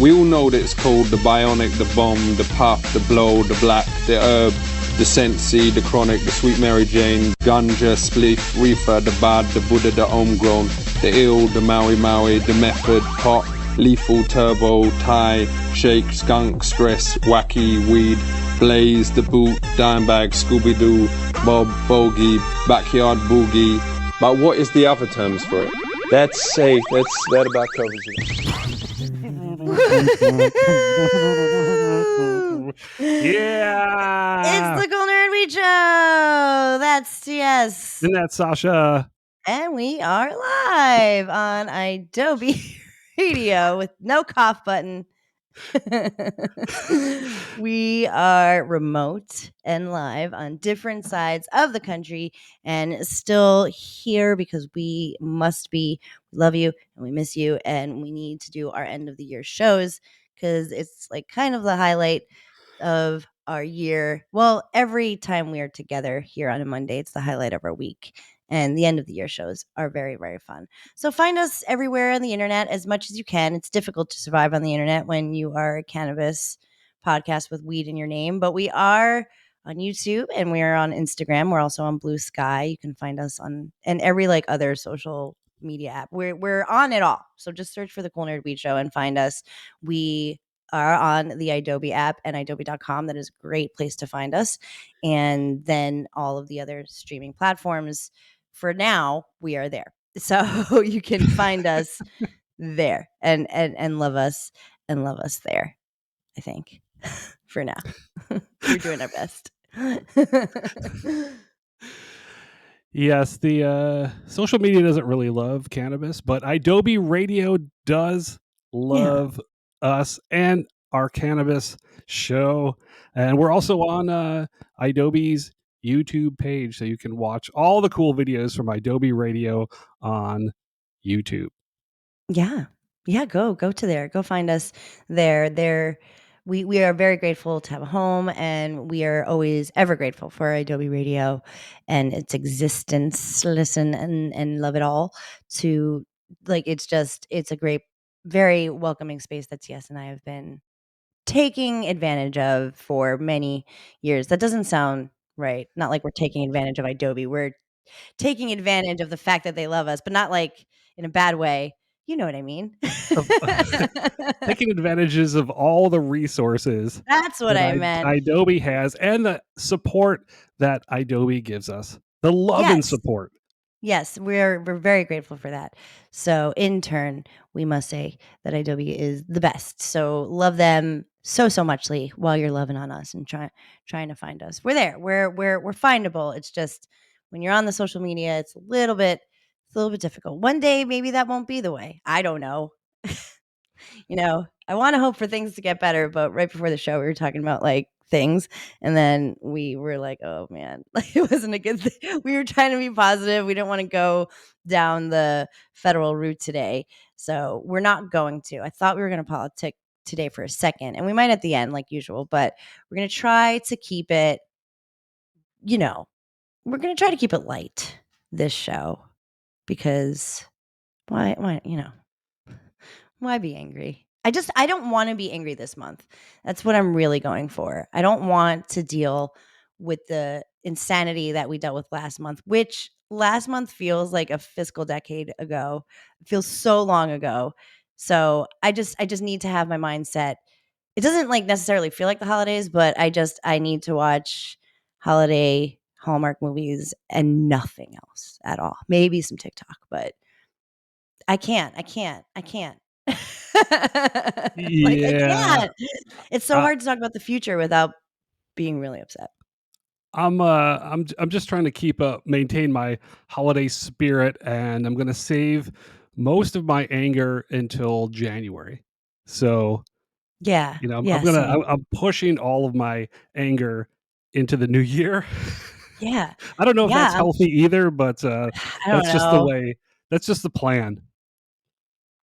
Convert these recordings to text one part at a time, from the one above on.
We all know that it's called the bionic, the bomb, the puff, the blow, the black, the herb, the sensei, the chronic, the sweet Mary Jane, ganja, spliff, reefer, the bad, the Buddha, the homegrown, the ill, the Maui Maui, the method, pot, lethal, turbo, Thai, shake, skunk, stress, wacky, weed, blaze, the boot, dime bag, Scooby-Doo, Bob, bogey, backyard boogie. But what is the other terms for it? That's safe. That about covers it. Yeah, It's the Cool Nerd Weed Show. That's TS. And that's Sasha. And we are live on idobi radio with no cough button. We are remote and live on different sides of the country and still here because we must be. We love you and we miss you, and we need to do our end of the year shows because it's like kind of the highlight of our year. Well, every time we are together here on a Monday, it's the highlight of our week. And the end of the year shows are very, very fun. So find us everywhere on the internet as much as you can. It's difficult to survive on the internet when you are a cannabis podcast with weed in your name, but we are on YouTube and we are on Instagram. We're also on Blue Sky. You can find us on and every like other social media app. We're on it all. So just search for the Cool Nerd Weed Show and find us. We are on the idobi app and idobi.com. That is a great place to find us. And then all of the other streaming platforms. For now, we are there. So you can find us there and love us there, I think, for now. We're doing our best. Yes, the social media doesn't really love cannabis, but idobi radio does love us and our cannabis show. And we're also on idobi's YouTube page, so you can watch all the cool videos from idobi radio on YouTube. Yeah, go to there. Go find us there. We are very grateful to have a home, and we are always ever grateful for idobi radio and its existence. Listen and love it all. To like, it's a great, very welcoming space that TS and I have been taking advantage of for many years. That doesn't sound right. Not like we're taking advantage of idobi. We're taking advantage of the fact that they love us, but not like in a bad way. You know what I mean? Taking advantages of all the resources That's what that I meant. idobi has and the support that idobi gives us. The love and support. Yes, we're very grateful for that. So in turn, we must say that idobi is the best. So love them so muchly while you're loving on us and trying to find us. We're there. We're findable. It's just when you're on the social media, it's a little bit difficult. One day maybe that won't be the way. I don't know. I want to hope for things to get better, but right before the show we were talking about like things, and then we were like, oh man, like it wasn't a good thing. We were trying to be positive. We didn't want to go down the federal route today, so we're not going to. I thought we were going to politic today for a second, and we might at the end like usual, but we're going to try to keep it, we're going to try to keep it light this show, because why be angry? I don't want to be angry this month. That's what I'm really going for. I don't want to deal with the insanity that we dealt with last month, which last month feels like a fiscal decade ago. It feels so long ago. So I just need to have my mindset. It doesn't like necessarily feel like the holidays, but I need to watch holiday Hallmark movies and nothing else at all. Maybe some TikTok, but I can't. Yeah. I can't. It's so hard to talk about the future without being really upset. I'm just trying to maintain my holiday spirit, and I'm going to save most of my anger until January. So yeah, I'm pushing all of my anger into the new year. Yeah. I don't know if that's healthy either, but that's just the way. That's just the plan.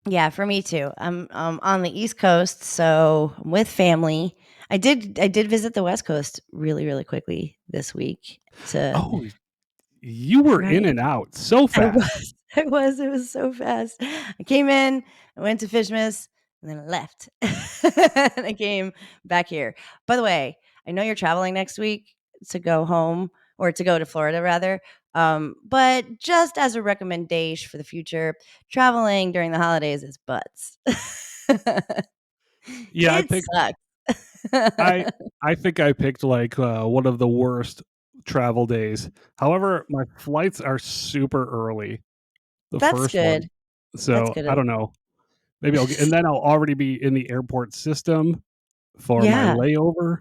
Yeah, for me too. I'm on the East Coast, so I'm with family. I did visit the West Coast really, really quickly this week. You were in and out so fast. I was. It was so fast. I came in, I went to Fishmas, and then I left. And I came back here. By the way, I know you're traveling next week to go home or to go to Florida rather. But just as a recommendation for the future, traveling during the holidays is butts. Yeah, It sucks. I I think I picked like one of the worst travel days. However, my flights are super early. The That's first one. good. That's So good. I don't know. Maybe I'll get, and then I'll already be in the airport system for my Yeah. layover.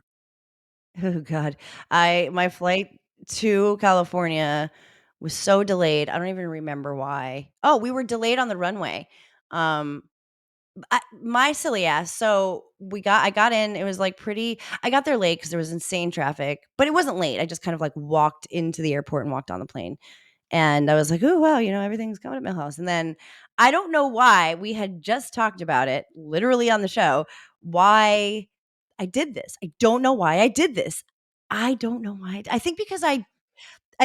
Oh god. My flight to California was so delayed. I don't even remember why. Oh, we were delayed on the runway. Um my silly ass. So I got in. It was like pretty. I got there late because there was insane traffic, but it wasn't late. I just kind of like walked into the airport and walked on the plane. And I was like, oh, wow, everything's coming at Millhouse. And then I don't know why we had just talked about it literally on the show, why I did this. I don't know why I did this. I don't know why. I think because I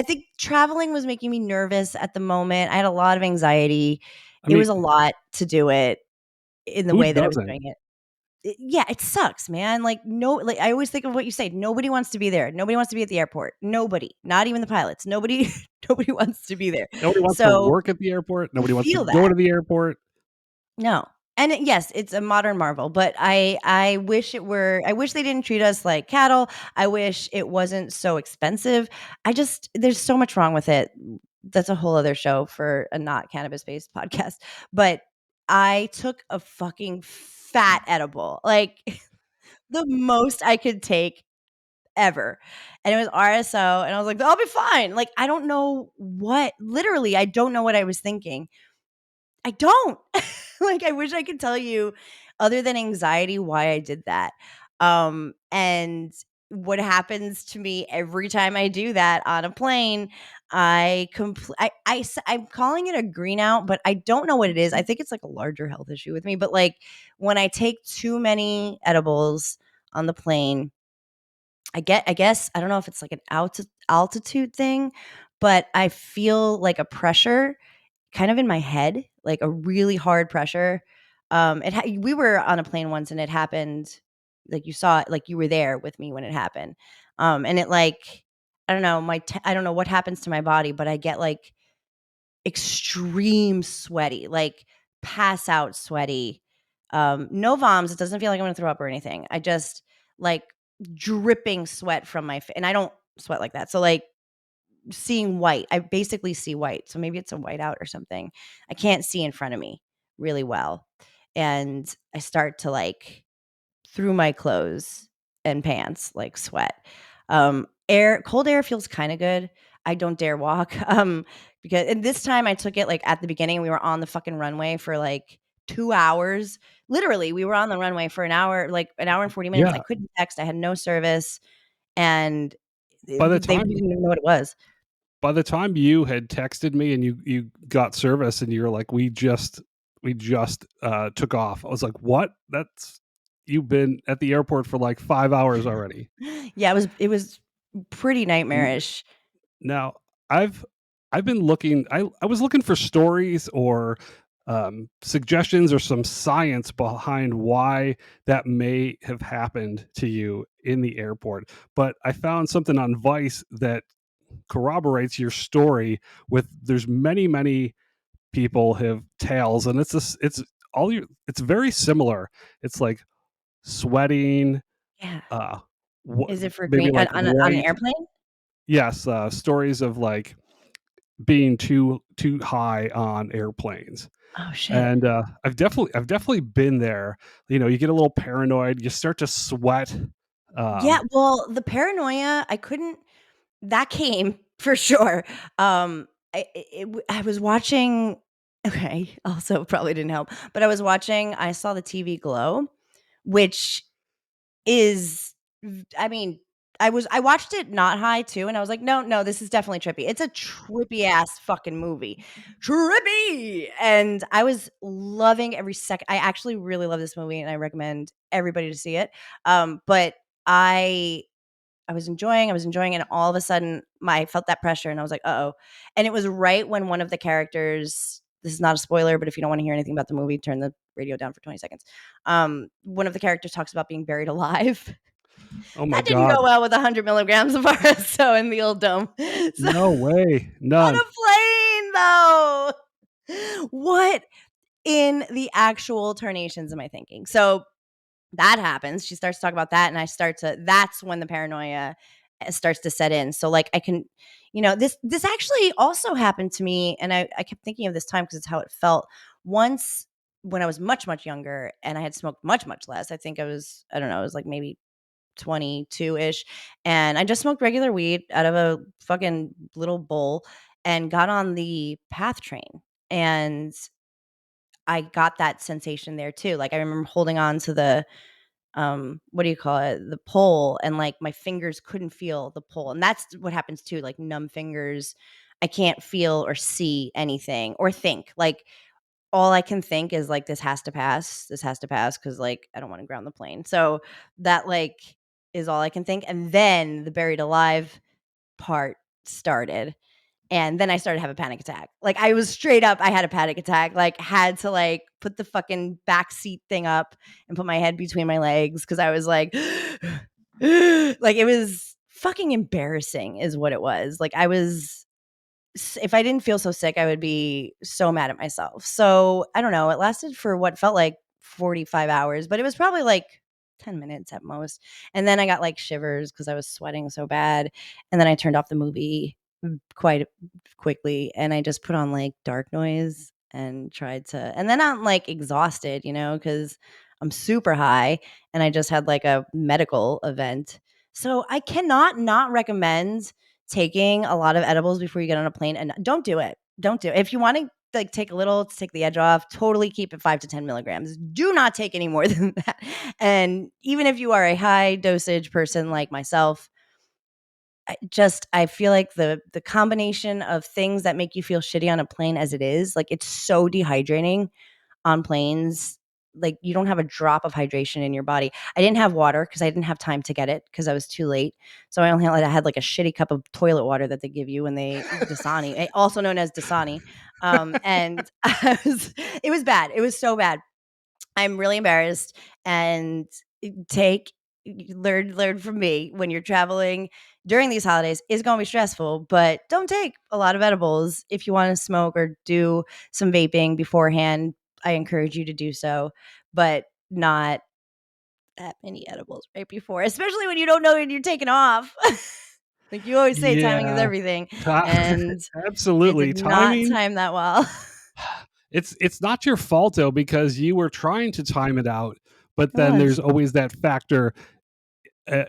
think traveling was making me nervous at the moment. I had a lot of anxiety. I It was mean, a lot to do it in the who way that I was doesn't? doing it. Yeah, it sucks, man. Like, no, like I always think of what you say. Nobody wants to be there. Nobody wants to be at the airport. Nobody, not even the pilots. Nobody, nobody wants to be there. Nobody wants to So work at the airport. you Nobody wants to feel go that. to the airport. No. And yes, it's a modern marvel, but I wish it were. I wish they didn't treat us like cattle. I wish it wasn't so expensive. There's so much wrong with it. That's a whole other show for a not cannabis based podcast. But I took a fucking fat edible, like the most I could take ever. And it was RSO. And I was like, I'll be fine. Like, I don't know what, literally, I don't know what I was thinking. I don't. Like, I wish I could tell you, other than anxiety, why I did that. And what happens to me every time I do that on a plane, I'm calling it a green out, but I don't know what it is. I think it's like a larger health issue with me. But like when I take too many edibles on the plane, I guess I don't know if it's like an altitude thing, but I feel like a pressure kind of in my head, like a really hard pressure. We were on a plane once and it happened, like you saw it, like you were there with me when it happened. And it like I don't know, I don't know what happens to my body, but I get like extreme sweaty, like pass out sweaty. No voms. It doesn't feel like I'm gonna throw up or anything. I just like dripping sweat from and I don't sweat like that. So like seeing white. I basically see white. So maybe it's a whiteout or something. I can't see in front of me really well. And I start to like through my clothes and pants like sweat. Cold air feels kind of good. I don't dare walk. Because and this time I took it like at the beginning. We were on the fucking runway for like 2 hours. Literally, we were on the runway for an hour, like an hour and 40 minutes. I Yeah. couldn't text. I had no service, and By the they time didn't even know what it was. by the time you had texted me and you got service and you're like, we just took off. I was like, what? That's you've been at the airport for like 5 hours already. Yeah, it was pretty N- nightmarish. Now I've been looking. I was looking for stories or suggestions or some science behind why that may have happened to you in the airport. But I found something on Vice that corroborates your story with there's many people have tales and it's very similar. It's like sweating, Yeah. uh Is it for maybe green like on an white. airplane? Yes, stories of like being too high on airplanes. Oh, shit. And I've definitely been there. You get a little paranoid, you start to sweat. Yeah, um well, the paranoia, I couldn't that came for sure. I was watching okay, also probably didn't help, but I saw the TV Glow, which is I mean, I watched it not high too, and I was like, "No, no, this is definitely trippy." It's a trippy ass fucking movie. Trippy! And I was loving every second. I actually really love this movie, and I recommend everybody to see it. But I was enjoying, and all of a sudden, I felt that pressure, and I was like, "Uh-oh." And it was right when one of the characters this is not a spoiler, but if you don't want to hear anything about the movie, turn the radio down for 20 seconds. One of the characters talks about being buried alive. Oh my That didn't God. go well with 100 milligrams of RSO in the old dome. So, No way. on None. a plane, though. What in the actual tarnations am I thinking? So that happens. She starts to talk about that, and that's when the paranoia starts to set in. So like I can, this actually also happened to me, and I kept thinking of this time because it's how it felt once when I was much, much younger and I had smoked much, much less. I think I don't know, it was like maybe 22-ish, and I just smoked regular weed out of a fucking little bowl and got on the PATH train, and I got that sensation there too. Like I remember holding on to the what do you call it, the pole, and like my fingers couldn't feel the pole, and that's what happens too, like numb fingers. I can't feel or see anything or think. Like all I can think is like this has to pass, because like I don't want to ground the plane. So that like is all I can think. And then the buried alive part started, and then I started to have a panic attack. Like I was straight up, I had a panic attack. Like had to like put the fucking back seat thing up and put my head between my legs because I was like, like it was fucking embarrassing, is what it was. Like if I didn't feel so sick, I would be so mad at myself. So I don't know. It lasted for what felt like 45 hours, but it was probably like 10 minutes at most. And then I got like shivers because I was sweating so bad. And then I turned off the movie quite quickly, and I just put on like dark noise and and then I'm like exhausted, because I'm super high, and I just had like a medical event. So I cannot not recommend taking a lot of edibles before you get on a plane, and don't do it. Don't do it. If you want to like take a little to take the edge off, totally keep it 5 to 10 milligrams. Do not take any more than that. And even if you are a high dosage person like myself, I feel like the combination of things that make you feel shitty on a plane as it is, like it's so dehydrating on planes. Like you don't have a drop of hydration in your body. I didn't have water because I didn't have time to get it because I was too late. So I had like a shitty cup of toilet water that they give you when they Dasani, also known as Dasani. And it was bad. It was so bad. I'm really embarrassed, and learn from me when you're traveling during these holidays is going to be stressful, but don't take a lot of edibles. If you want to smoke or do some vaping beforehand, I encourage you to do so, but not that many edibles right before, especially when you don't know when you're taking off. Like you always say, timing is Yeah. everything, and it Absolutely. did not Timing. time that well. It's not your fault though, because you were trying to time it out, but then was. there's always that factor.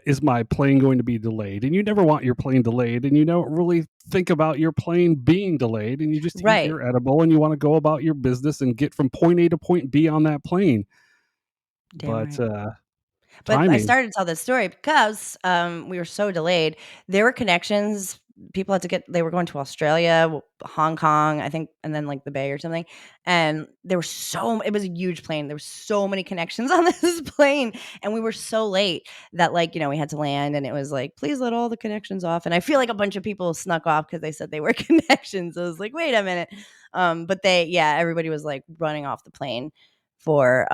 Is my plane going to be delayed? And you never want your plane delayed, and you don't really think about your plane being delayed, and you just eat Right. your edible and you want to go about your business and get from point A to point B on that plane. Damn But right. But I timing. started to tell this story because we were so delayed. There were connections. People had to they were going to Australia, Hong Kong, I think, and then like the Bay or something. And it was a huge plane. There were so many connections on this plane. And we were so late that like, we had to land, and it was like, please let all the connections off. And I feel like a bunch of people snuck off because they said they were connections. I was like, wait a minute. But everybody was like running off the plane for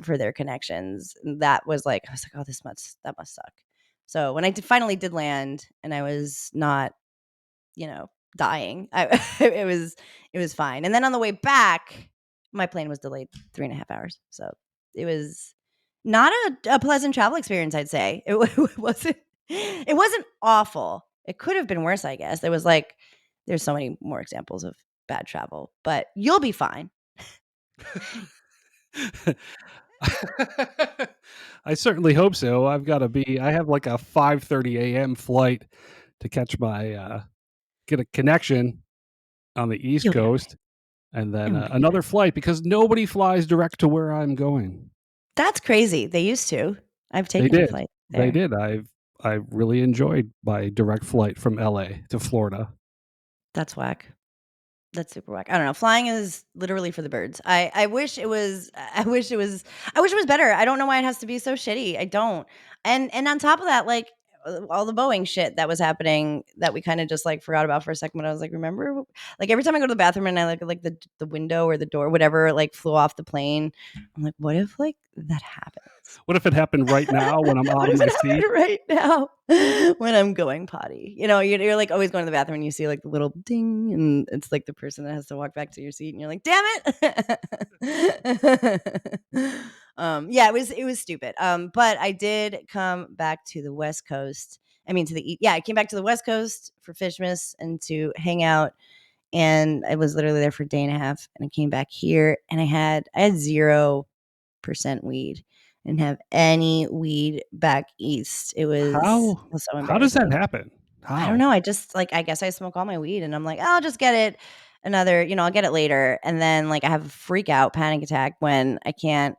their connections. And that was like, I was like, oh, that must suck. So when I finally did land and I was not, dying, it was fine. And then on the way back, my plane was delayed 3.5 hours. So it was not a pleasant travel experience, I'd say. It wasn't awful. It could have been worse, I guess. There's so many more examples of bad travel, but you'll be fine. I certainly hope so. I have like a 5:30 a.m. flight to catch my get a connection on the East You'll be okay. Coast, and then It'll be another fine. flight, because nobody flies direct to where I'm going. That's crazy. They used to. I've They taken a did. flight They there. did. I really enjoyed my direct flight from LA to Florida. That's whack. That's super whack. I don't know. Flying is literally for the birds. I wish it was. I wish it was better. I don't know why it has to be so shitty. I don't. And on top of that, like all the Boeing shit that was happening that we kind of just like forgot about for a second. But I was like, remember, like every time I go to the bathroom and I look at like the window or the door, whatever, like flew off the plane. I'm like, what if like that happens? What if it happened right now when I'm What out of if my it seat? happened right now when I'm going potty? You know, you're like always going to the bathroom and you see like the little ding and it's like the person that has to walk back to your seat and you're like, damn it. Yeah, it was stupid. But I did come back to the West Coast. I mean, I came back to the West Coast for Fishmas and to hang out. And I was literally there for a day and a half. And I came back here and I had 0% weed. I didn't have any weed back east. It was so How does that embarrassing. happen? I don't know. I just like I guess I smoke all my weed and I'm like, I'll just get it I'll get it later. And then like I have a freak out panic attack when I can't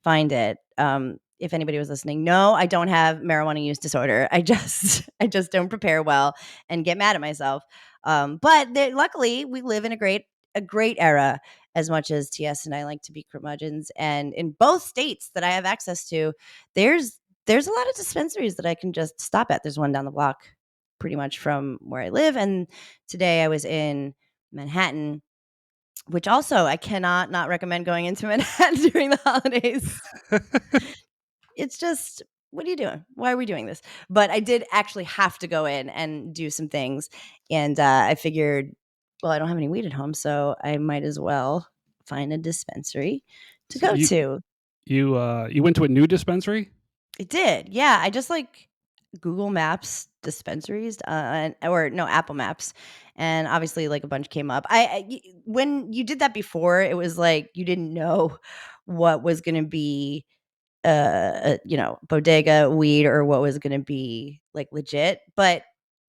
find it. If anybody was listening, no, I don't have marijuana use disorder. I just don't prepare well and get mad at myself. Luckily, we live in a great era. As much as TS and I like to be curmudgeons, and in both states that I have access to, there's a lot of dispensaries that I can just stop at. There's one down the block, pretty much from where I live. And today I was in Manhattan, which also I cannot not recommend going into Manhattan during the holidays. It's just, what are you doing? Why are we doing this? But I did actually have to go in and do some things. And I figured, well, I don't have any weed at home, so I might as well find a dispensary to So go to. you went to a new dispensary? I did. Yeah. I just like Google Maps dispensaries or no, Apple Maps. And obviously like a bunch came up. When you did that before, it was like you didn't know what was going to be bodega weed or what was going to be like legit, but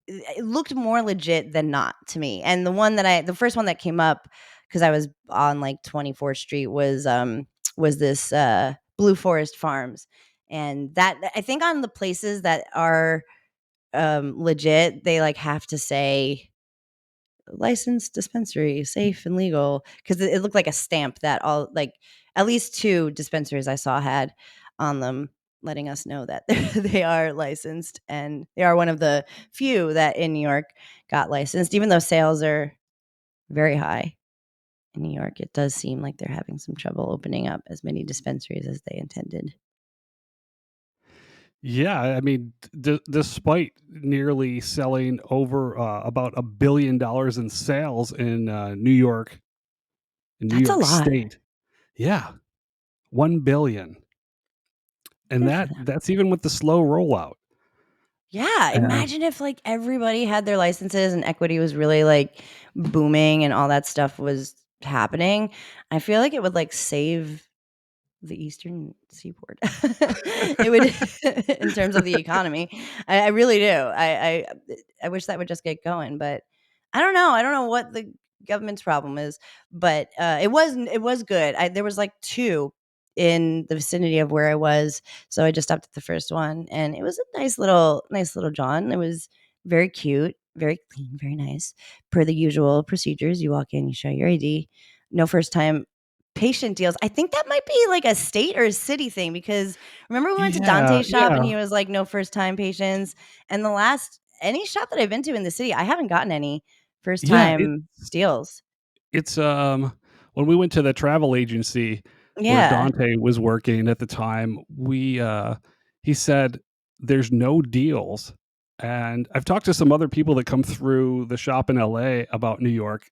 it looked more legit than not to me. And the first one that came up because I was on like 24th Street was this Blue Forest Farms. And that I think on the places that are legit, they like have to say licensed dispensary, safe and legal, because it looked like a stamp that all like at least 2 dispensaries I saw had on them, letting us know that they are licensed and they are one of the few that in New York got licensed. Even though sales are very high in New York, it does seem like they're having some trouble opening up as many dispensaries as they intended. Yeah, I mean, despite nearly selling over about $1 billion in sales in New York That's a lot. State, yeah, 1 billion, and Good for them. that's even with the slow rollout. Yeah, And imagine if like everybody had their licenses and equity was really like booming and all that stuff was happening. I feel like it would like save the Eastern Seaboard. It would in terms of the economy. I really do. I wish that would just get going, but I don't know. I don't know what the government's problem is, but it was good. There was like 2 in the vicinity of where I was, so I just stopped at the first one, and it was a nice little John. It was very cute, very clean, very nice. Per the usual procedures, you walk in, you show your ID. No first time patient deals. I think that might be like a state or a city thing because remember we went to Dante's shop and he was like, no first time patients. And any shop that I've been to in the city, I haven't gotten any first yeah, time deals. it's when we went to the travel agency where Yeah. Dante was working at the time, he said there's no deals. And I've talked to some other people that come through the shop in LA about New York.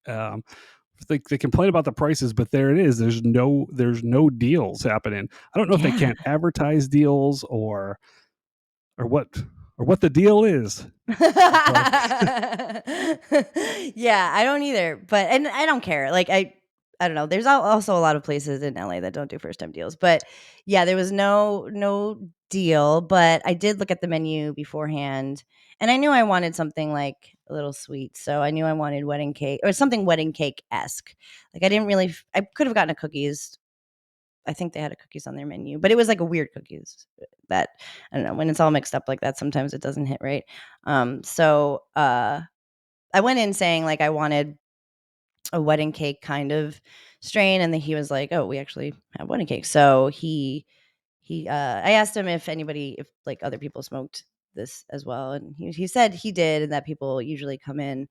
They complain about the prices, but there it is. There's no deals happening. I don't know if they Yeah. can't advertise deals or what the deal is. Yeah, I don't either. And I don't care. Like I don't know. There's also a lot of places in LA that don't do first time deals. But yeah, there was no deal, but I did look at the menu beforehand and I knew I wanted something like a little sweet. So I knew I wanted wedding cake or something wedding cake-esque. Like I could have gotten a cookies. I think they had a cookies on their menu, but it was like a weird cookies that I don't know, when it's all mixed up like that, sometimes it doesn't hit right. I went in saying like I wanted a wedding cake kind of strain, and then he was like, "Oh, we actually have wedding cake." So I asked him if like other people smoked this as well. And he said he did, and that people usually come in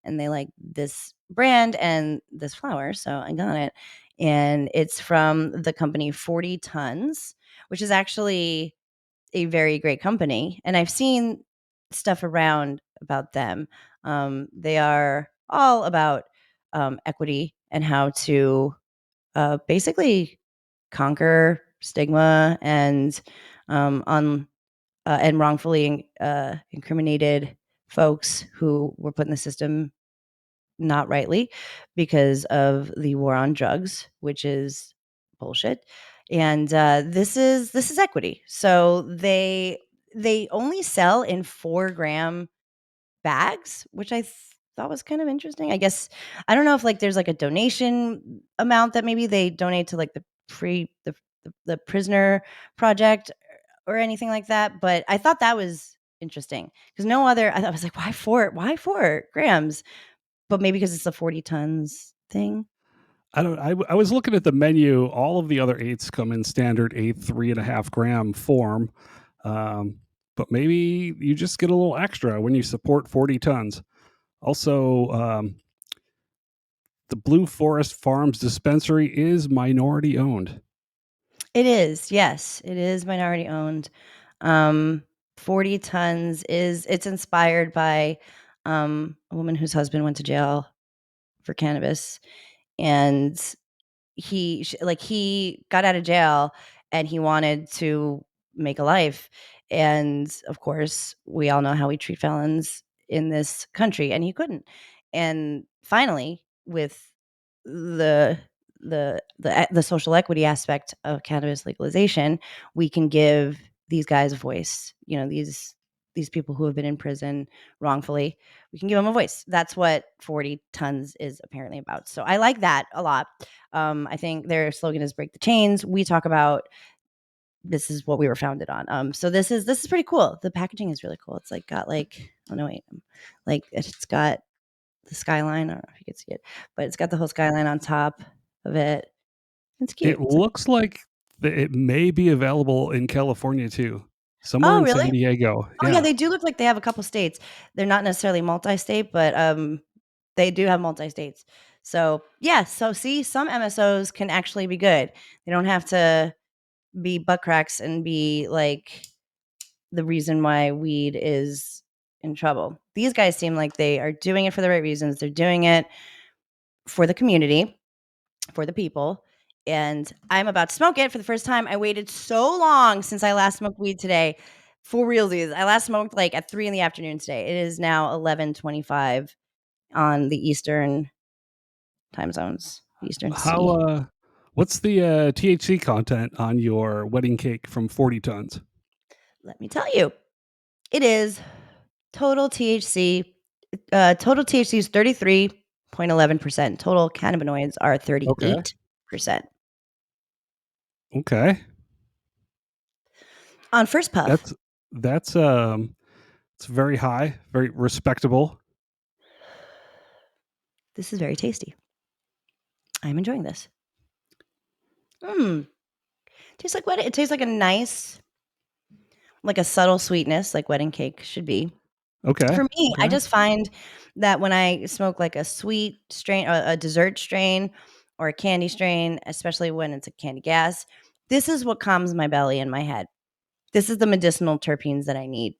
and they like this brand and this flower. So I got it. And it's from the company 40 Tons, which is actually a very great company. And I've seen stuff around about them. They are all about equity and how to basically conquer stigma and wrongfully incriminated folks who were put in the system not rightly because of the war on drugs, which is bullshit. And this is equity. So they only sell in 4-gram bags, which I thought was kind of interesting. I guess I don't know if like there's like a donation amount that maybe they donate to like the prisoner project or anything like that. But I thought that was interesting because no other. I was like, why 4 grams? But maybe because it's a 40 tons thing. I was looking at the menu. All of the other eighths come in standard eighth 3.5-gram form. But maybe you just get a little extra when you support 40 tons. Also, the Blue Forest Farms dispensary is minority owned. It is, yes, it is minority owned. 40 tons it's inspired by a woman whose husband went to jail for cannabis, and he got out of jail and he wanted to make a life. And of course, we all know how we treat felons in this country, and he couldn't. And finally, with the the social equity aspect of cannabis legalization, we can give these guys a voice. You know, these people who have been in prison wrongfully, we can give them a voice. That's what 40 tons is apparently about. So I like that a lot. I think their slogan is break the chains. We talk about this is what we were founded on. So this is pretty cool. The packaging is really cool. It's like got like, oh no, wait, like it's got the skyline. I don't know if you can see it, but it's got the whole skyline on top of it. It's cute. It looks like it may be available in California too. Somewhere Oh, in really? San Diego. Oh, yeah, they do look like they have a couple states. They're not necessarily multi-state, but they do have multi-states. So yeah, so see, some MSOs can actually be good. They don't have to be butt cracks and be like the reason why weed is in trouble. These guys seem like they are doing it for the right reasons. They're doing it for the community, for the people. And I'm about to smoke it for the first time. I waited so long since I last smoked weed today. For realsies, I last smoked like at 3 p.m. today. It is now 11:25 on the Eastern time zones, Eastern C. What's the THC content on your wedding cake from 40 tons? Let me tell you, it is total THC. Total THC is 33.11%. Total cannabinoids are 38%. Okay. On first puff. That's it's very high, very respectable. This is very tasty. I'm enjoying this. Tastes like wedding. It tastes like a nice, like a subtle sweetness, like wedding cake should be. Okay. For me, I Okay. just find that when I smoke like a sweet strain, a dessert strain, or a candy strain, especially when it's a candy gas, this is what calms my belly and my head. This is the medicinal terpenes that I need,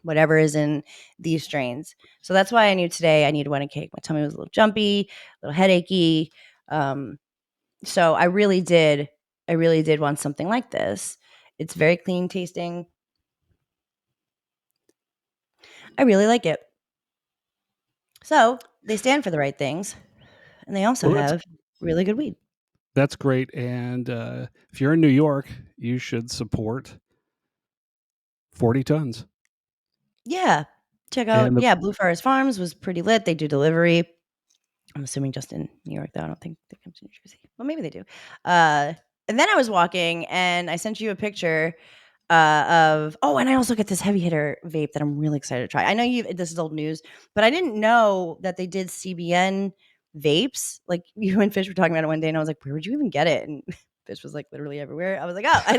whatever is in these strains. So that's why I knew today I needed wedding cake. My tummy was a little jumpy, a little headachy. So I really did want something like this. It's very clean tasting. I really like it. So they stand for the right things, and they also have really good weed. That's great. And if you're in New York, you should support 40 tons. Yeah. Check out, Blue Forest Farms was pretty lit. They do delivery. I'm assuming just in New York, though. I don't think they come to New Jersey. Well, maybe they do. And then I was walking, and I sent you a picture and I also get this heavy hitter vape that I'm really excited to try. I know this is old news, but I didn't know that they did CBN vapes. Like you and Fish were talking about it one day, and I was like, "Where would you even get it?" And Fish was like, "Literally everywhere." I was like, "Oh, I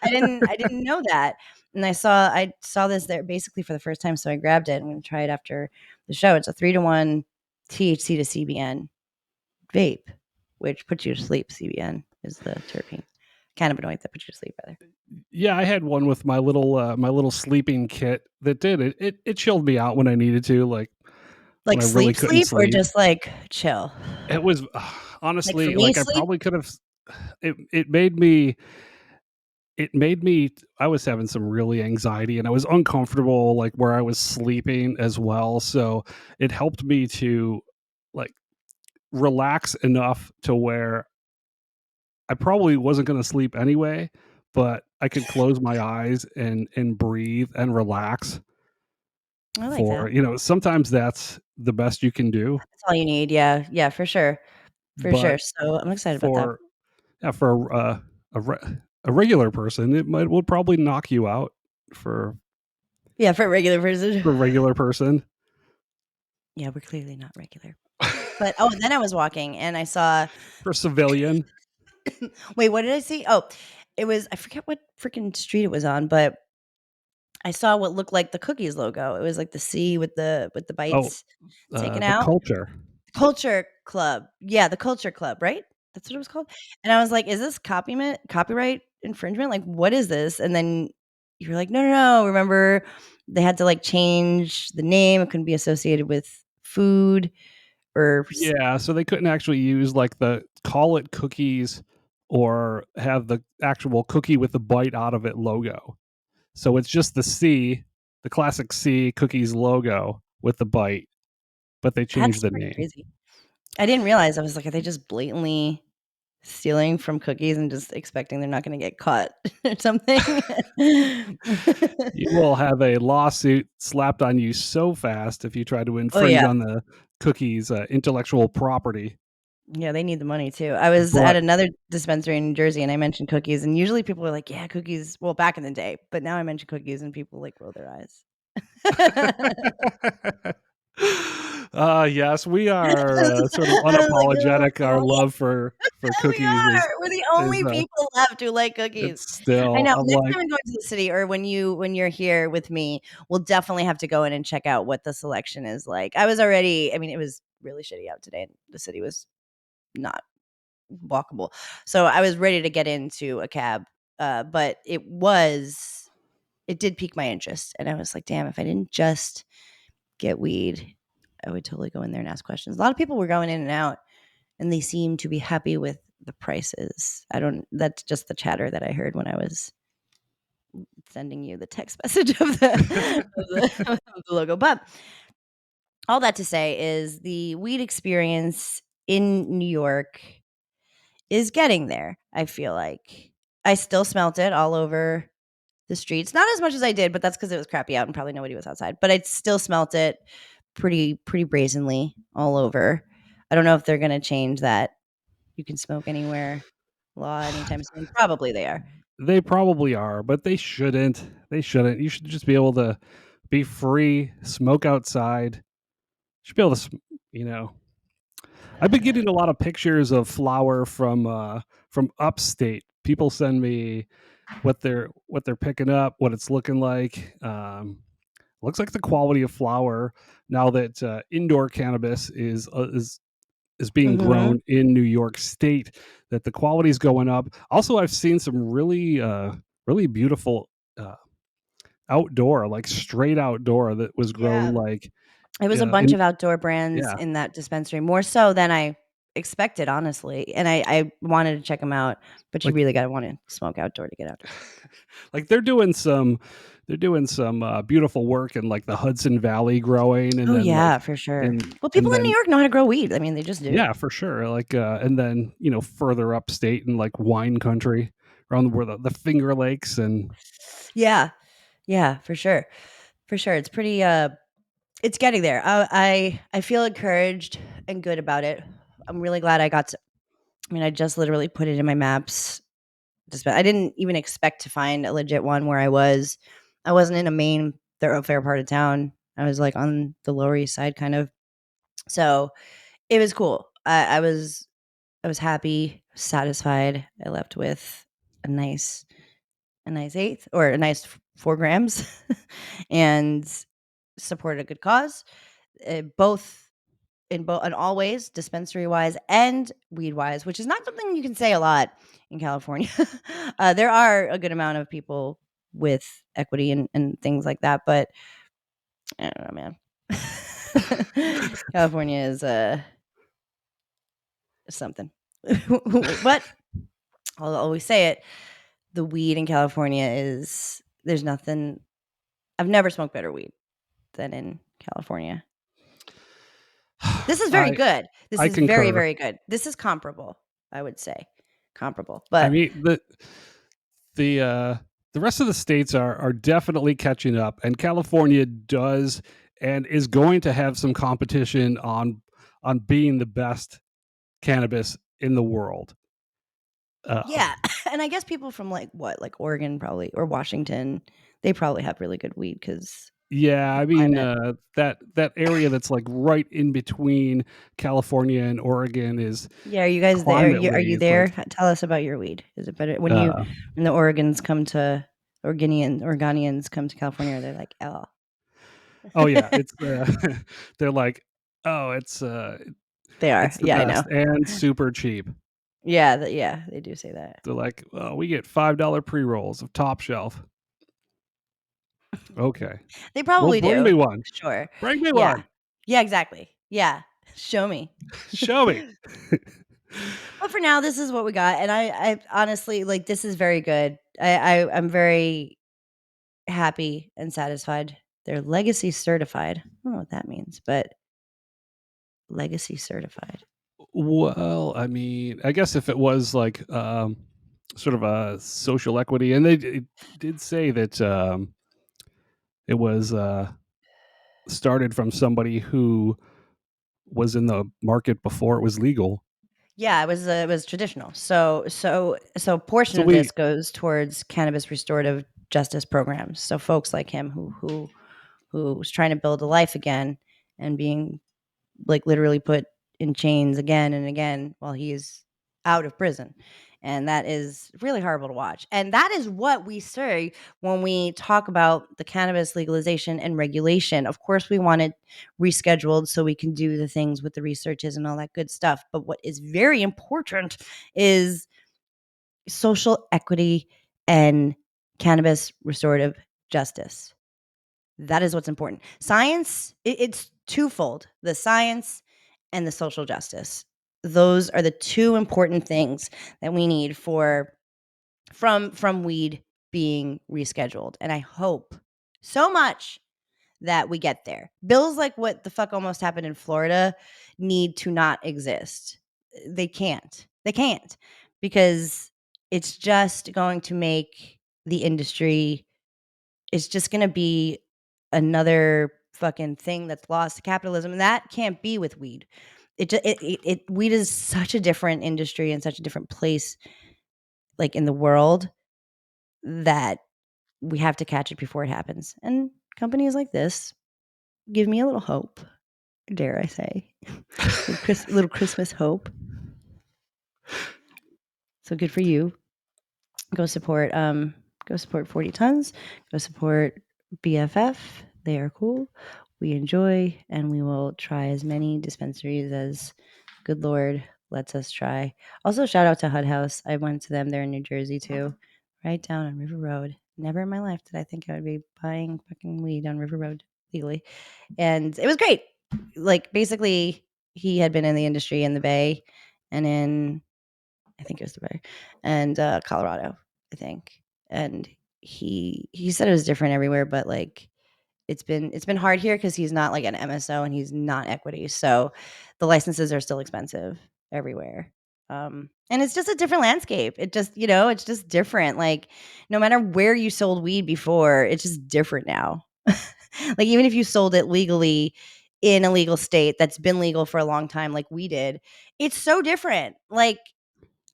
didn't know that." And I saw this there basically for the first time, so I grabbed it. I'm going to try it after the show. It's a 3-to-1 THC to CBN vape, which puts you to sleep. CBN is the terpene cannabinoid that puts you to sleep. Rather. Yeah, I had one with my little sleeping kit that did it. It chilled me out when I needed to, like when Like I really couldn't sleep or sleep. just like chill. It was Like for honestly me, like I sleep. probably could have. It made me. It made me. I was having some really anxiety, and I was uncomfortable, like where I was sleeping as well. So it helped me to like relax enough to where I probably wasn't going to sleep anyway, but I could close my eyes and breathe and relax. I like that. Sometimes that's the best you can do. That's all you need. Yeah, yeah, for sure, for sure. But So I'm excited about that. for yeah, for a regular person, would probably knock you out for Yeah, for a regular person. for a regular person. Yeah, we're clearly not regular. But then I was walking and I saw. For civilian. Wait, what did I see? Oh, it was, I forget what freaking street it was on, but I saw what looked like the cookies logo. It was like the C with the Oh, bites taken the out. culture. Culture Club. Yeah, the Culture Club, right? That's what it was called? And I was like, "Is this copyright infringement? Like, what is this?" And then you were like, "No, no, no. Remember, they had to like change the name. It couldn't be associated with food or Yeah, so they couldn't actually use like the call it cookies or have the actual cookie with the bite out of it logo. So it's just the classic C cookies logo with the bite, but they changed That's the pretty name. crazy. I didn't realize. I was like, are they just blatantly stealing from cookies and just expecting they're not going to get caught or something? You will have a lawsuit slapped on you so fast if you try to Oh infringe yeah. on the cookies' intellectual property. Yeah, they need the money too. I was at But another dispensary in New Jersey and I mentioned cookies, and usually people are like, "Yeah, cookies." Well, back in the day, but now I mention cookies and people like roll their eyes. yes, we are sort of I was like, unapologetic. Our "Oh, love for we cookies are. We're the is only people left who like cookies." it's I still. know. I'm Next like, time I'm going to the city, or when you're here with me, we'll definitely have to go in and check out what the selection is like. I mean, it was really shitty out today, and the city was not walkable. So I was ready to get into a cab, but it did pique my interest, and I was like, damn, if I didn't just get weed, I would totally go in there and ask questions. A lot of people were going in and out, and they seemed to be happy with the prices. That's just the chatter that I heard when I was sending you the text message of of the logo. But all that to say is the weed experience in New York is getting there. I feel like I still smelt it all over the streets. Not as much as I did, but that's because it was crappy out and probably nobody was outside. But I still smelt it pretty brazenly all over. I don't know if they're gonna change that you can smoke anywhere law anytime soon. Probably they are. they probably are, but they shouldn't. They shouldn't. You should just be able to be free, smoke outside. You should be able to, you know. I've been getting a lot of pictures of flower from upstate. People send me what they're picking up, what it's looking like. Looks like the quality of flower now that indoor cannabis is being Mhm. grown in New York State. That the quality is going up. Also, I've seen some really beautiful outdoor, like straight outdoor, that was grown Yeah. like It was a bunch in of outdoor brands yeah, in that dispensary, more so than I expected, honestly. And I wanted to check them out, but you like really gotta wanna smoke outdoor to get outdoor. like they're doing some beautiful work in like the Hudson Valley growing, and Oh, then like yeah, for sure. Well, and people in New then York know how to grow weed. I mean, they just do. yeah, for sure. Like and then further upstate in like wine country around where the Finger Lakes and Yeah. Yeah, for sure. For sure. It's pretty it's getting there. I feel encouraged and good about it. I'm really glad I mean, I just literally put it in my maps. I didn't even expect to find a legit one where I was. I wasn't in a main thoroughfare part of town. I was like on the Lower East Side kind of. So it was cool. I was happy, satisfied. I left with a nice eighth or a nice 4 grams and supported a good cause, both in all ways, dispensary wise and weed wise, which is not something you can say a lot in California. There are a good amount of people with equity and things like that, but I don't know, man. California is something. But I'll always say it, the weed in California is, there's nothing, I've never smoked better weed than in California. This is very good. This I is very, concur. very good. This is comparable, I would say. Comparable. But I mean, the rest of the states are definitely catching up, and California does and is going to have some competition on being the best cannabis in the world. yeah, and I guess people from like Oregon probably, or Washington, they probably have really good weed because Yeah, I mean climate. that area that's like right in between California and Oregon is Yeah, are you guys there? Are you climate-wise, there? like, Tell us about your weed. Is it better when uh, the Oregonians come to Oregonians come to California? They're like, oh, oh yeah, it's they're like, oh, it's they are. the Yeah, I know. best and super cheap. Yeah, yeah, they do say that. They're like, oh, we get $5 pre-rolls of top shelf. Okay, They well, probably bring do. me one. Sure. Bring me Yeah. one. Yeah, exactly. Yeah. Show me. Show me. But for now, this is what we got, and I honestly, like, this is very good. I'm very happy and satisfied. They're legacy certified. I don't know what that means, but legacy certified. Well, I mean, I guess if it was like sort of a social equity, and it did say that it was started from somebody who was in the market before it was legal. Yeah, it was traditional. So a portion So of we this goes towards cannabis restorative justice programs. So folks like him who was trying to build a life again and being like literally put in chains again and again while he is out of prison. And that is really horrible to watch. And that is what we say when we talk about the cannabis legalization and regulation. Of course, we want it rescheduled so we can do the things with the researches and all that good stuff. But what is very important is social equity and cannabis restorative justice. That is what's important. Science, it's twofold, the science and the social justice. Those are the two important things that we need from weed being rescheduled. And I hope so much that we get there. Bills like what the fuck almost happened in Florida need to not exist. They can't. They can't, because it's just going to make the industry, it's just going to be another fucking thing that's lost to capitalism, and that can't be with weed. Weed is such a different industry and such a different place, like in the world, that we have to catch it before it happens. And companies like this give me a little hope, dare I say, little Christmas hope. So good for you. Go support 40 Tons. Go support BFF. They are cool. We enjoy, and we will try as many dispensaries as good Lord lets us try. Also, shout out to Hud House. I went to them. They're in New Jersey too, right down on River Road. Never in my life did I think I would be buying fucking weed on River Road legally. And it was great. Like, basically, he had been in the industry in the Bay and in, I think it was the Bay, and Colorado, I think. And he said it was different everywhere, but like it's been hard here because he's not like an MSO and he's not equity, so the licenses are still expensive everywhere. And it's just a different landscape. It just, it's just different. Like, no matter where you sold weed before, it's just different now. Like, even if you sold it legally in a legal state that's been legal for a long time, like we did, it's so different. Like,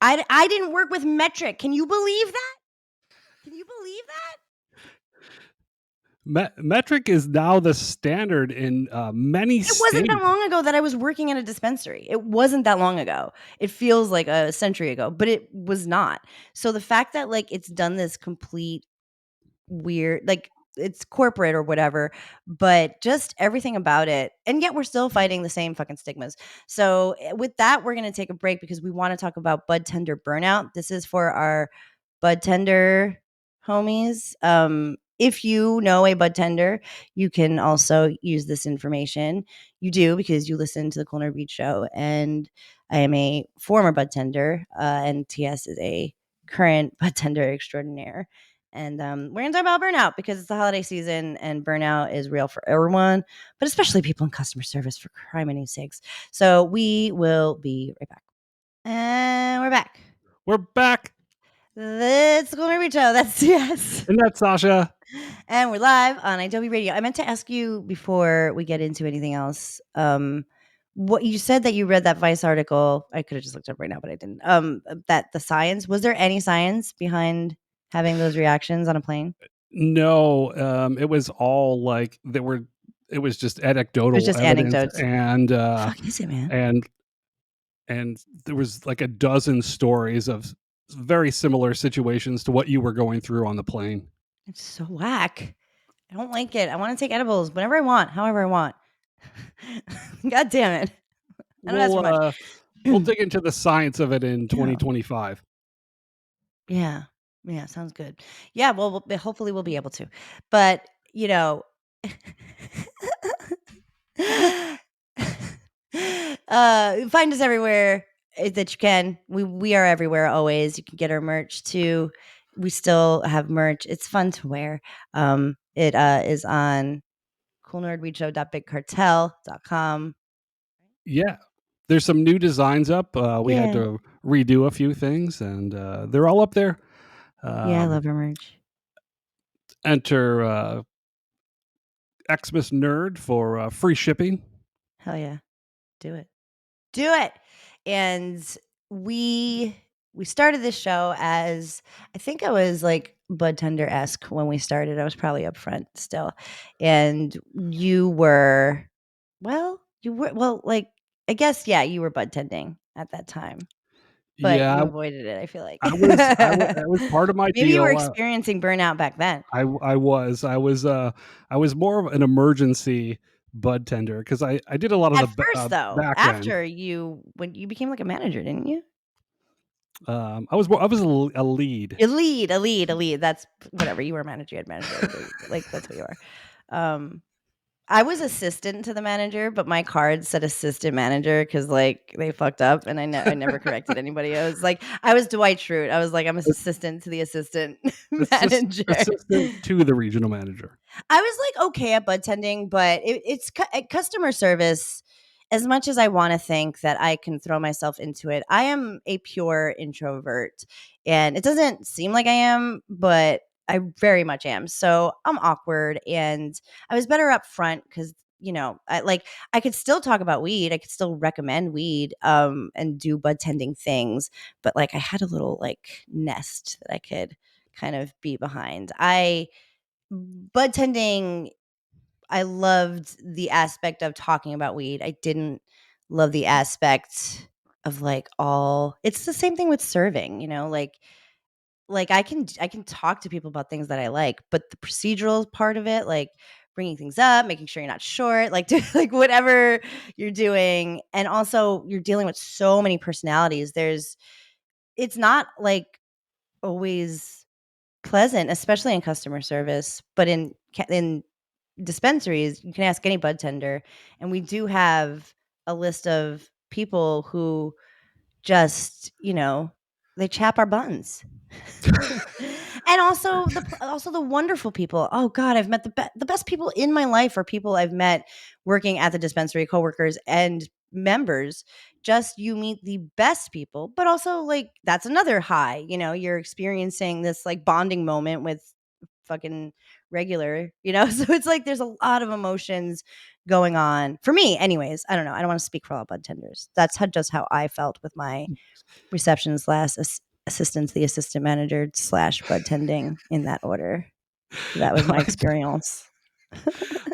I didn't work with metric. Can you believe that? Can you believe that? metric is now the standard in many It wasn't that states. long ago that I was working at a dispensary. It wasn't that long ago. It feels like a century ago, but it was not. So the fact that like it's done this complete weird, like it's corporate or whatever, but just everything about it. And yet we're still fighting the same fucking stigmas. So with that, we're going to take a break because we want to talk about Budtender burnout. This is for our Budtender homies. If you know a Budtender, you can also use this information. You do because you listen to the Cool Nerd Beat Show, and I am a former Budtender, and TS is a current Budtender extraordinaire. And we're going to talk about burnout because it's the holiday season and burnout is real for everyone, but especially people in customer service, for criminy sakes. So we will be right back. And we're back. We're back. It's the Cool Nerd Beat Show. That's TS. And that's Sasha. And we're live on idobi Radio. I meant to ask you before we get into anything else. What you said that you read that Vice article. I could have just looked up right now, but I didn't. That the science, was there any science behind having those reactions on a plane? No, it was all like it was just anecdotal just evidence, anecdotes. and Fuck is it, man? and there was like a dozen stories of very similar situations to what you were going through on the plane. It's so whack. I don't like it. I want to take edibles whenever I want, however I want. God damn it. I don't ask for much. We'll dig into the science of it in 2025. Yeah. Yeah, sounds good. Yeah, well, hopefully we'll be able to. But, you know, find us everywhere that you can. We are everywhere always. You can get our merch too. We still have merch. It's fun to wear. It is on coolnerdweedshow.bigcartel.com. Yeah. There's some new designs up. We had to redo a few things, and they're all up there. Yeah, I love our merch. Enter Xmas Nerd for free shipping. Hell yeah. Do it. And we started this show as, I think I was like Budtender-esque when we started. I was probably up front still. And you were like, I guess, yeah, you were budtending at that time. But yeah, you avoided it, I feel like. I was part of my Maybe deal. you were experiencking burnout back then. I was more of an emergency budtender because I did a lot of at the first, though, back after end. when you became like a manager, didn't you? I was a lead. A lead. That's whatever. You were a manager, you had manager. Like that's what you are. I was assistant to the manager, but my card said assistant manager because like they fucked up, and I never corrected anybody. I was like, I was Dwight Schrute. I was like, I'm assistant to the assistant manager, assistant to the regional manager. I was like okay at budtending, but it's customer service. As much as I want to think that I can throw myself into it, I am a pure introvert, and it doesn't seem like I am, but I very much am. So I'm awkward, and I was better up front because, you know, I could still talk about weed. I could still recommend weed and do budtending things, but like I had a little like nest that I could kind of be behind. Budtending, I loved the aspect of talking about weed. I didn't love the aspect of like it's the same thing with serving, you know, like I can talk to people about things that I like, but the procedural part of it, like bringing things up, making sure you're not short, like like whatever you're doing, and also you're dealing with so many personalities. It's not like always pleasant, especially in customer service, but in dispensaries, you can ask any budtender, and we do have a list of people who just, you know, they chap our buns. And also the wonderful people. Oh God, I've met the best people in my life are people I've met working at the dispensary, coworkers and members. Just you meet the best people, but also like that's another high. You know, you're experiencing this like bonding moment with fucking regular, you know? So it's like there's a lot of emotions going on for me anyways. I don't know. I don't want to speak for all budtenders. That's just how I felt with my reception / assistant to the assistant manager / budtending in that order. That was my experience.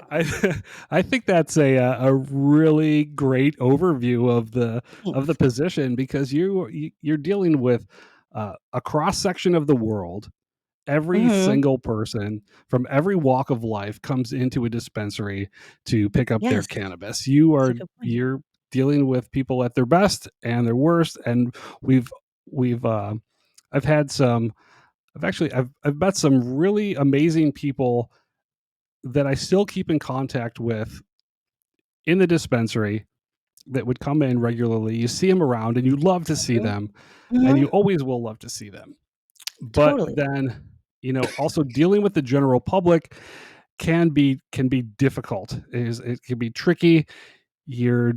I think that's a really great overview of the position because you're dealing with a cross section of the world, Every Mhm. single person from every walk of life comes into a dispensary to pick up their Yes. cannabis. That's a good point. You're dealing with people at their best and their worst, and we've I've had some I've met some really amazing people that I still keep in contact with in the dispensary that would come in regularly. You see them around and you love to see Mhm. them, and you Mhm. always will love to see them. But Totally. then, also dealing with the general public can be difficult. It can be tricky. You're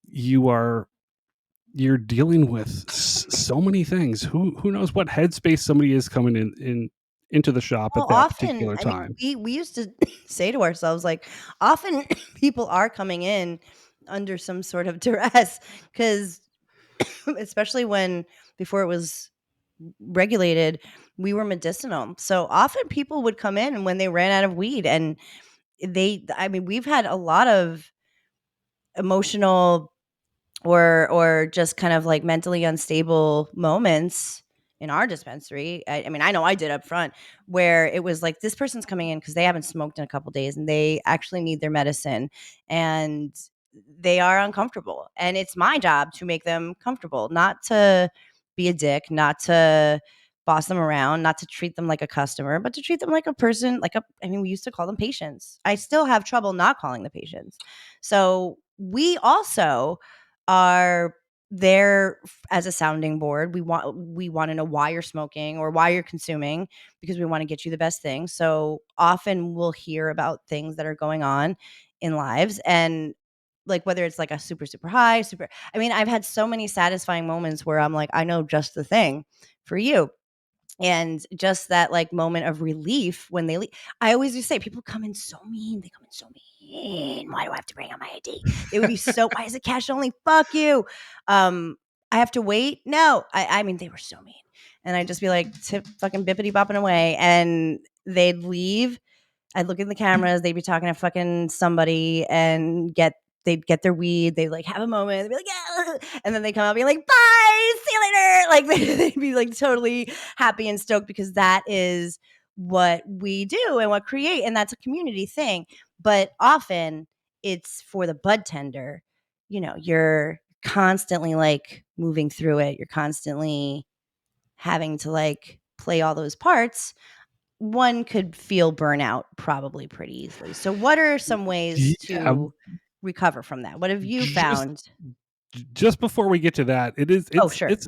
you are you're dealing with so many things. Who knows what headspace somebody is coming in into the shop Well, at that often, particular I mean, time. we used to say to ourselves, like, often people are coming in under some sort of duress because, especially when before it was regulated, we were medicinal. So often people would come in when they ran out of weed, and I mean, we've had a lot of emotional or just kind of like mentally unstable moments in our dispensary. I mean, I know I did up front, where it was like this person's coming in because they haven't smoked in a couple days and they actually need their medicine, and they are uncomfortable, and it's my job to make them comfortable, not to be a dick, not to boss them around, not to treat them like a customer, but to treat them like a person, I mean, we used to call them patients. I still have trouble not calling the patients. So we also are there as a sounding board. We want to know why you're smoking or why you're consuming, because we want to get you the best thing. So often we'll hear about things that are going on in lives, and like whether it's like a super high, super, I mean, I've had so many satisfying moments where I'm like, I know just the thing for you. And just that like moment of relief when they leave. I always used to say, people come in so mean. They come in so mean. Why do I have to bring out my ID? They would be so, why is it cash only? Fuck you. I have to wait. No, I mean, they were so mean. And I'd just be like, tip fucking bippity bopping away. And they'd leave. I'd look in the cameras. They'd be talking to fucking somebody and they'd get their weed. They'd like have a moment. They'd be like, yeah. And then they come out and be like, bye, see you later. Like they'd be like totally happy and stoked, because that is what we do and what create. And that's a community thing. But often it's for the bud tender. You're constantly like moving through it. You're constantly having to like play all those parts. One could feel burnout probably pretty easily. So what are some ways Yeah, to recover from that? What have you just found? just before we get to that, it is Oh, sure. it's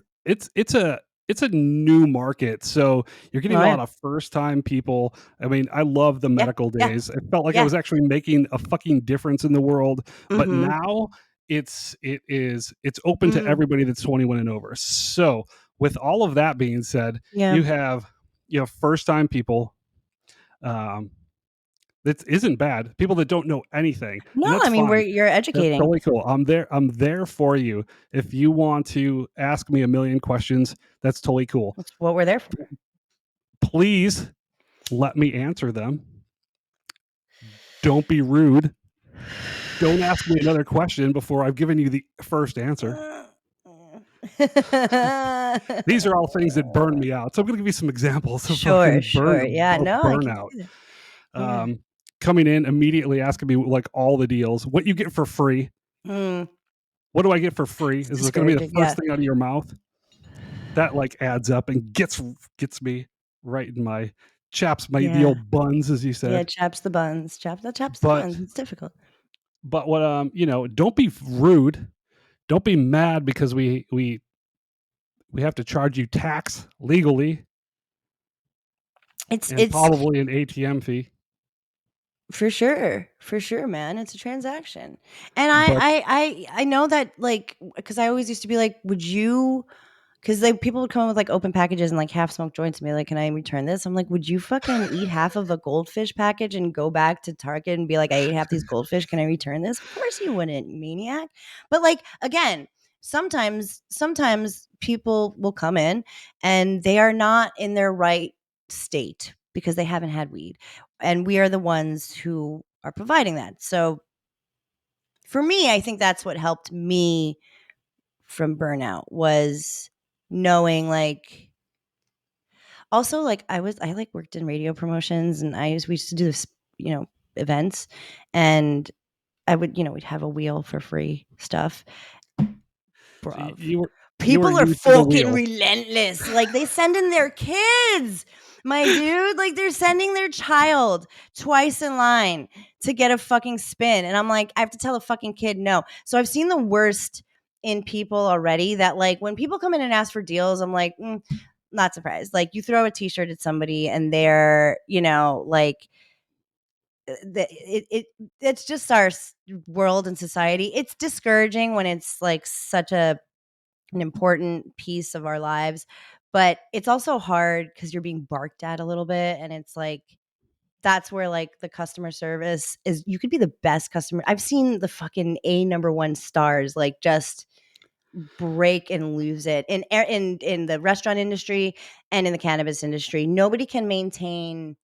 a new market. So you're getting Oh, a yeah. lot of first time people. I mean, I love the Yeah. medical Yeah. days. It felt like I Yeah. was actually making a fucking difference in the world. But Mhm. now it's open to Mhm. everybody that's 21 and over. So with all of that being said, Yeah. you have first time people. Um, that isn't bad. People that don't know anything, No, and that's I mean, fine. you're That's educating. totally cool. I'm there for you. If you want to ask me a million questions, that's totally cool. That's what we're there for. Please let me answer them. Don't be rude. Don't ask me another question before I've given you the first answer. These are all things that burn me out. So I'm going to give you some examples of Sure, fucking sure. Yeah, no, I can burnout. see that. Yeah. Coming in immediately asking me like all the deals, what you get for free. Mm, What do I get for free? it's Is this going to be the discouraging. first Yeah. thing out of your mouth? That like adds up and gets me right in my chaps my the Yeah. old buns, as you Yeah, said. chaps the buns. Chaps the But buns. It's difficult. what don't be rude. Don't be mad because we have to charge you tax legally and It's probably an ATM fee. For sure, man. It's a transaction, and But I know that, like, because I always used to be like, would you? Because like people would come in with like open packages and like half smoked joints and be like, "Can I return this?" I'm like, "Would you fucking eat half of a goldfish package and go back to Target and be like, I ate half these goldfish. Can I return this?" Of course you wouldn't, you maniac. But like again, sometimes people will come in and they are not in their right state because they haven't had weed, and we are the ones who are providing that. So for me, I think that's what helped me from burnout was knowing like Also, like I like worked in radio promotions, and we used to do this, events, and I would, we'd have a wheel for free stuff. So Bruv. you were People are new to the fucking wheel. relentless. Like they send in their kids. My dude, like they're sending their child twice in line to get a fucking spin. And I'm like, I have to tell a fucking kid no. So I've seen the worst in people already, that like when people come in and ask for deals, I'm like, not surprised. Like you throw a t-shirt at somebody and they're, like it's just our world and society. It's discouraging when it's like such an important piece of our lives, but it's also hard because you're being barked at a little bit, and it's like that's where like the customer service is. You could be the best customer. I've seen the fucking number one stars like just break and lose it in the restaurant industry and in the cannabis industry. Nobody can maintain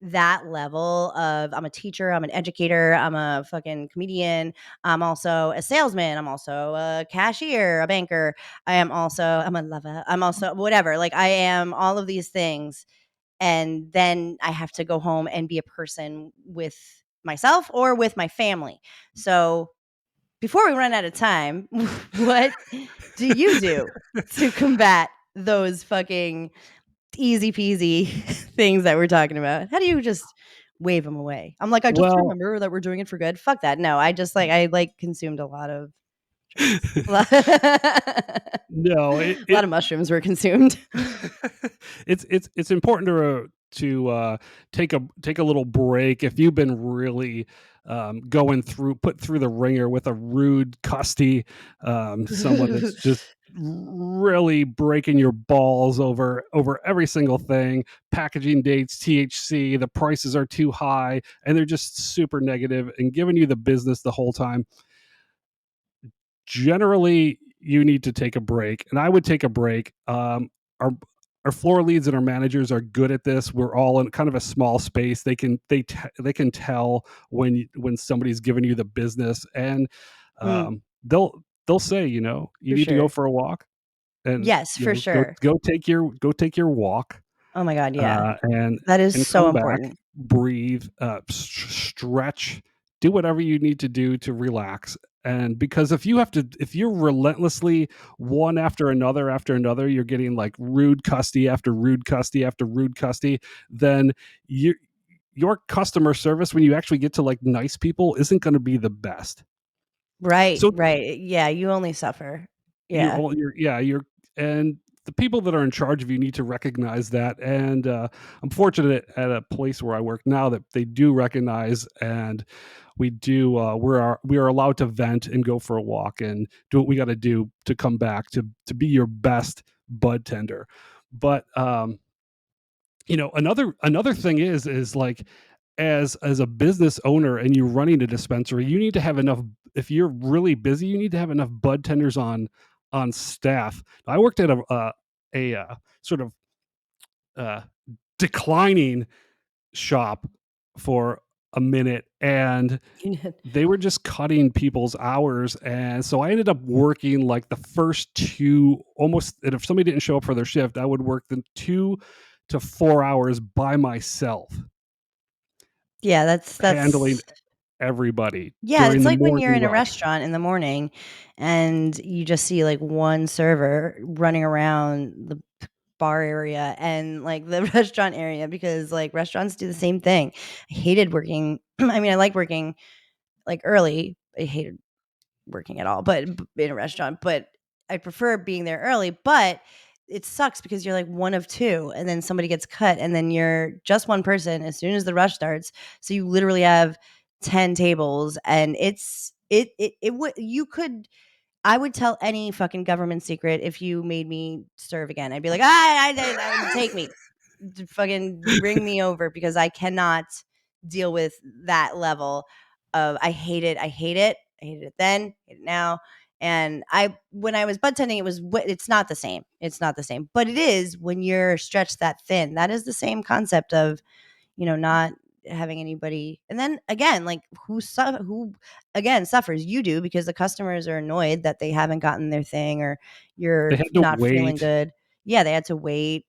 that level of, I'm a teacher, I'm an educator, I'm a fucking comedian, I'm also a salesman, I'm also a cashier, a banker, I'm a lover, I'm also whatever. Like I am all of these things, and then I have to go home and be a person with myself or with my family. So before we run out of time, what do you do to combat those fucking easy peasy things that we're talking about? How do you just wave them away? I'm like, I just Well, remember that we're doing it for good. Fuck that. No, I like consumed a lot of drugs. no, A lot of mushrooms were consumed. it's important to take a little break if you've been really put through the ringer with a rude custy, someone that's just really breaking your balls over every single thing, packaging dates, THC, the prices are too high, and they're just super negative and giving you the business the whole time. Generally, you need to take a break, and I would take a break. Our floor leads and our managers are good at this. We're all in kind of a small space. They can tell when somebody's giving you the business, and they'll say, you For need to go sure. for a walk, and Yes, for sure. go take your walk, Oh my God, yeah. and That is so come back, important. breathe, stretch, do whatever you need to do to relax. And because if you're relentlessly one after another, you're getting like rude custy after rude custy after rude custy, then your customer service when you actually get to like nice people isn't going to be the best. Right, So right. Yeah, you only suffer. Yeah. you're and the people that are in charge of you need to recognize that. And I'm fortunate at a place where I work now that they do recognize, and we do we are allowed to vent and go for a walk and do what we got to do to come back to be your best bud tender. But another thing is like, as a business owner and you're running a dispensary, you need to have enough. If you're really busy, you need to have enough bud tenders on staff. I worked at a sort of declining shop for a minute, and they were just cutting people's hours. And so I ended up working like the first two almost, and if somebody didn't show up for their shift, I would work the 2 to 4 hours by myself, Yeah, handling that's everybody yeah, during it's the like when you're morning in a rush. restaurant in the morning and you just see like one server running around the bar area and like the restaurant area, because like restaurants do the same thing. I hated working. I mean, I like working like early. I hated working at all, but in a restaurant, but I prefer being there early. But it sucks because you're like one of two, and then somebody gets cut, and then you're just one person as soon as the rush starts. So you literally have 10 tables, and it would you could I would tell any fucking government secret if you made me serve again. I'd be like, take me, fucking bring me over, because I cannot deal with that level of. I hate it. I hate it. I hated it then. Hate it now. And when I was bud tending, it's not the same. It's not the same, but it is when you're stretched that thin. That is the same concept of, not having anybody. And then again, like who again suffers? You do, because the customers are annoyed that they haven't gotten their thing, or They you're had to not feeling wait. good. Yeah, they had to wait.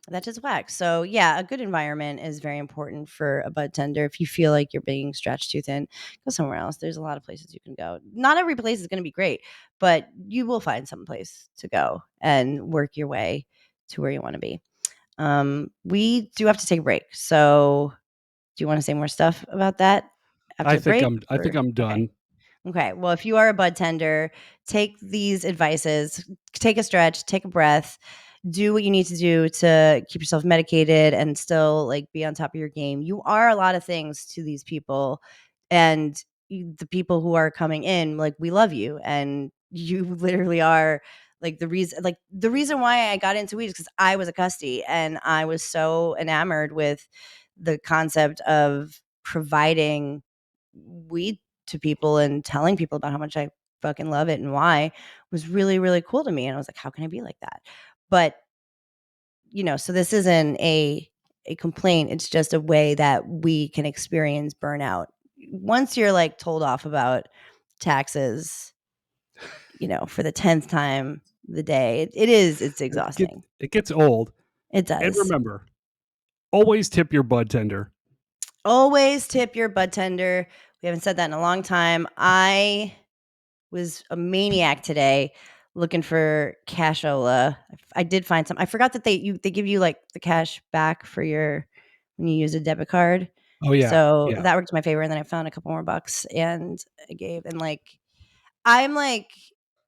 That just whacks. So yeah, a good environment is very important for a bud tender. If you feel like you're being stretched too thin, go somewhere else. There's a lot of places you can go. Not every place is going to be great, but you will find some place to go and work your way to where you want to be. We do have to take a break. So do you want to say more stuff about that after I the think break? I think I'm done. Okay. Well, if you are a bud tender, take these advices, take a stretch, take a breath, do what you need to do to keep yourself medicated and still like be on top of your game. You are a lot of things to these people, and the people who are coming in, like, we love you, and you literally are like the reason why I got into weed is because I was a custody and I was so enamored with the concept of providing weed to people and telling people about how much I fucking love it and why was really, really cool to me. And I was like, how can I be like that? But, so this isn't a complaint. It's just a way that we can experience burnout. Once you're like told off about taxes, for the 10th time the day, it's exhausting. It gets old. It And does. remember, always tip your bud tender. Always tip your bud tender. We haven't said that in a long time. I was a maniac today looking for cashola. I did find some. I forgot that they give you like the cash back for when you use a debit card. Oh yeah. So Yeah. that worked in my favor. And then I found a couple more bucks and I gave. And I'm like,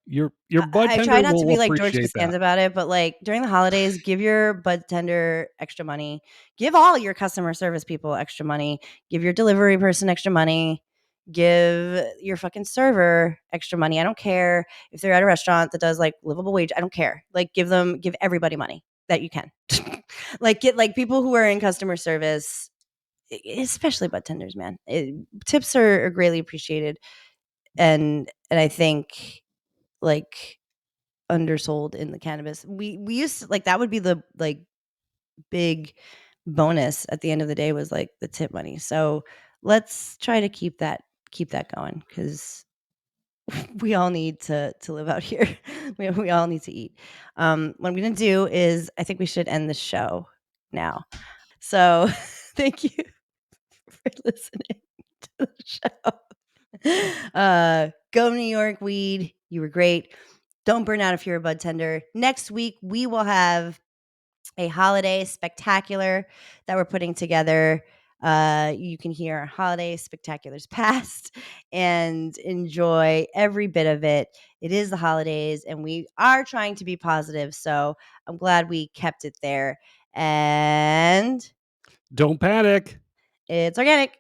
Your bud I tender try not to will be like George appreciate Costanza that. about it, but like during the holidays, give your bud tender extra money. Give all your customer service people extra money. Give your delivery person extra money. Give your fucking server extra money. I don't care if they're at a restaurant that does like livable wage. I don't care. Like give everybody money that you can. Like get like people who are in customer service, especially bud tenders, man. Tips are greatly appreciated, and I think like undersold in the cannabis. We used to like that would be the like big bonus at the end of the day was like the tip money. So let's try to keep that going because we all need to live out here. we all need to eat. What I'm gonna do is I think we should end the show now. So thank you for listening to the show. Go New York weed. You were great. Don't burn out if you're a bud tender. Next week, we will have a holiday spectacular that we're putting together. You can hear our holiday spectaculars past and enjoy every bit of it. It is the holidays, and we are trying to be positive. So I'm glad we kept it there. And don't panic. it's organic.